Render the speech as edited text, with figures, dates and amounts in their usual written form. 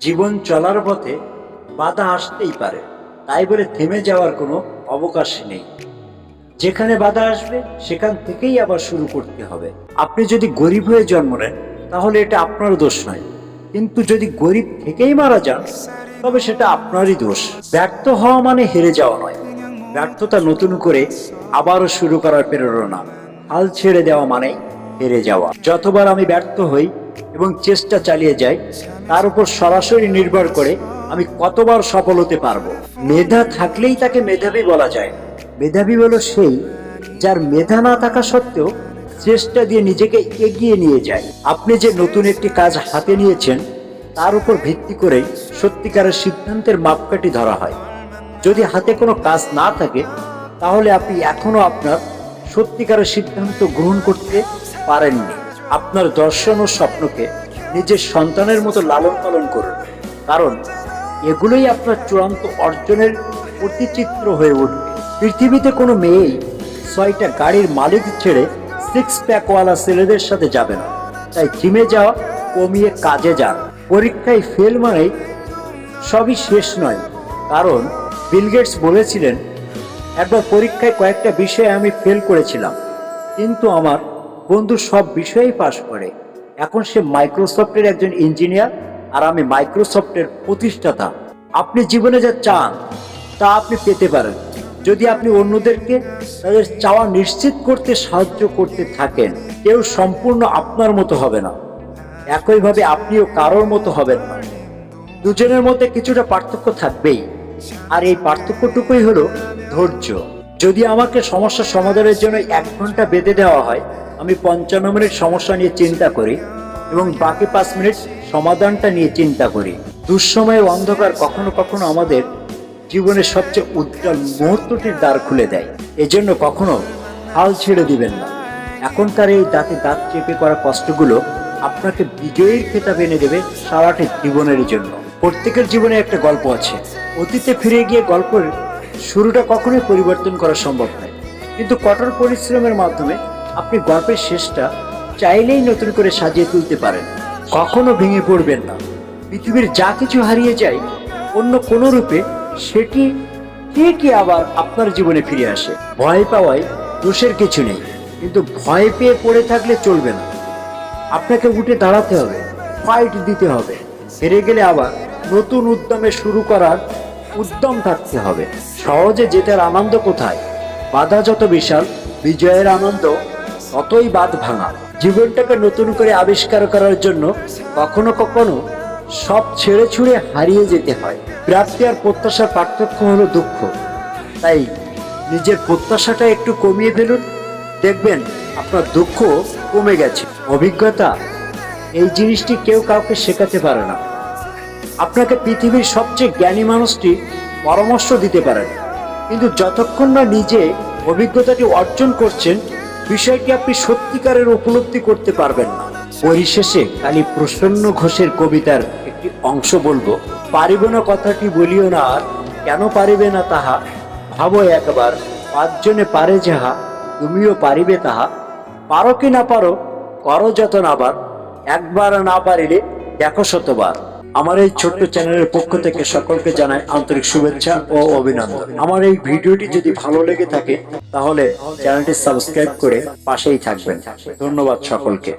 জীবন চলার পথে বাধা আসতেই পারে, তাই বলে থেমে যাওয়ার কোনো অবকাশ নেই। যেখানে বাধা আসবে সেখান থেকেই আবার শুরু করতে হবে। আপনি যদি গরিব হয়ে জন্ম নেন তাহলে এটা আপনার দোষ নয়, কিন্তু যদি গরিব থেকেই মারা যান তবে সেটা আপনারই দোষ। ব্যর্থ হওয়া মানে হেরে যাওয়া নয়, ব্যর্থতা নতুন করে আবারও শুরু করার প্রেরণা। হাল ছেড়ে দেওয়া মানে হেরে যাওয়া। যতবার আমি ব্যর্থ হই এবং চেষ্টা চালিয়ে যাই, তার উপর সরাসরি নির্ভর করে আমি কতবার সফল হতে পারবো। মেধা থাকলেই তাকে মেধাবী বলা যায়। মেধাবী হলো সেই যার মেধা না থাকা সত্ত্বেও চেষ্টা দিয়ে নিজেকে এগিয়ে নিয়ে যায়। আপনি যে নতুন একটি কাজ হাতে নিয়েছেন তার উপর ভিত্তি করেই সত্যিকারের সিদ্ধান্তের মাপকাঠি ধরা হয়। যদি হাতে কোনো কাজ না থাকে তাহলে আপনি এখনো আপনার সত্যিকারের সিদ্ধান্ত গ্রহণ করতে পারেননি। আপনার দর্শন ও স্বপ্নকে নিজের সন্তানের মতো লালন পালন করুন, কারণ এগুলোই আপনার চূড়ান্ত অর্জনের প্রতিচিত্র হয়ে উঠবে। পৃথিবীতে কোনো মেয়েই 6টা গাড়ির মালিক ছেড়ে 6 প্যাকওয়ালা ছেলেদের সাথে যাবে না। তাই জিমে যাওয়া কমিয়ে কাজে যান। পরীক্ষায় ফেল মানেই সবই শেষ নয়, কারণ বিল গেটস বলেছিলেন, একবার পরীক্ষায় কয়েকটা বিষয়ে আমি ফেল করেছিলাম, কিন্তু আমার বন্ধু সব বিষয়েই পাশ করে। এখন সে মাইক্রোসফটের একজন ইঞ্জিনিয়ার আর আমি মাইক্রোসফটের প্রতিষ্ঠাতা। আপনি জীবনে যা চান তা আপনি পেতে পারেন যদি আপনি অন্যদেরকে তাদের চাওয়া নিশ্চিত করতে সাহায্য করতে থাকেন। কেউ সম্পূর্ণ আপনার মতো হবে না, একইভাবে আপনিও কারোর মতো হবেন না। দুজনের মধ্যে কিছুটা পার্থক্য থাকবেই, আর এই পার্থক্যটুকুই হলো ধৈর্য। যদি আমাকে সমস্যা সমাধানের জন্য 1 ঘন্টা বেঁধে দেওয়া হয়, আমি 55 মিনিট সমস্যা নিয়ে চিন্তা করি এবং বাকি 5 মিনিট সমাধানটা নিয়ে চিন্তা করি। দুঃসময়ের অন্ধকার কখনো কখনো আমাদের জীবনের সবচেয়ে উজ্জ্বল মুহূর্তটির দ্বার খুলে দেয়। এজন্য কখনো হাল ছেড়ে দিবেন না। এখনকার এই দাঁতে দাঁত চেপে করা কষ্টগুলো আপনাকে বিজয়ীর খেতাব এনে দেবে সারাটি জীবনের জন্য। প্রত্যেকের জীবনে একটা গল্প আছে। অতীতে ফিরে গিয়ে গল্পের শুরুটা কখনোই পরিবর্তন করা সম্ভব নয়, কিন্তু কঠোর পরিশ্রমের মাধ্যমে আপনি গল্পের শেষটা চাইলেই নতুন করে সাজিয়ে তুলতে পারেন। কখনো ভেঙে পড়বেন না। পৃথিবীর যা কিছু হারিয়ে যায় অন্য কোনো রূপে সেটি ঠিকই আবার আপনার জীবনে ফিরে আসে। ভয় পাওয়ায় দোষের কিছু নেই, কিন্তু ভয় পেয়ে পড়ে থাকলে চলবে না। আপনাকে উঠে দাঁড়াতে হবে, ফাইট দিতে হবে। হেরে গেলে আবার নতুন উদ্যমে শুরু করার উদ্যম থাকতে হবে। সহজে জেতার আনন্দ কোথায়? বাধা যত বিশাল, বিজয়ের আনন্দ ততই বাঁধ ভাঙা। জীবনটাকে নতুন করে আবিষ্কার করার জন্য কখনো কখনো সব ছেড়ে ছুড়ে হারিয়ে যেতে হয়। প্রাপ্তি আর প্রত্যাশার পার্থক্য হলো দুঃখ। তাই নিজের প্রত্যাশাটা একটু কমিয়ে ফেলুন, দেখবেন আপনার দুঃখ কমে গেছে। অভিজ্ঞতা এই জিনিসটি কেউ কাউকে শেখাতে পারে না। আপনাকে পৃথিবীর সবচেয়ে জ্ঞানী মানুষটি পরামর্শ দিতে পারেন, কিন্তু যতক্ষণ না নিজে অভিজ্ঞতাটি অর্জন করছেন বিষয়টি আপনি সত্যিকারের উপলব্ধি করতে পারবেন না। পরিশেষে কালী প্রসন্ন ঘোষের কবিতার একটি অংশ বলবো। পারিব না কথাটি বলিও না আর, কেন পারিবে না তাহা ভাবো একবার। 5 জনে পারে যাহা, তুমিও পারিবে তাহা। পারো কি না পারো করো যতন আবার, একবার না পারিলে দেখো শতবার। আমার এই ছোট্ট চ্যানেলের পক্ষ থেকে সকলকে জানাই আন্তরিক শুভেচ্ছা ও অভিনন্দন। আমার এই ভিডিওটি যদি ভালো লেগে থাকে তাহলে চ্যানেলটি সাবস্ক্রাইব করে পাশেই থাকবেন। ধন্যবাদ সকলকে।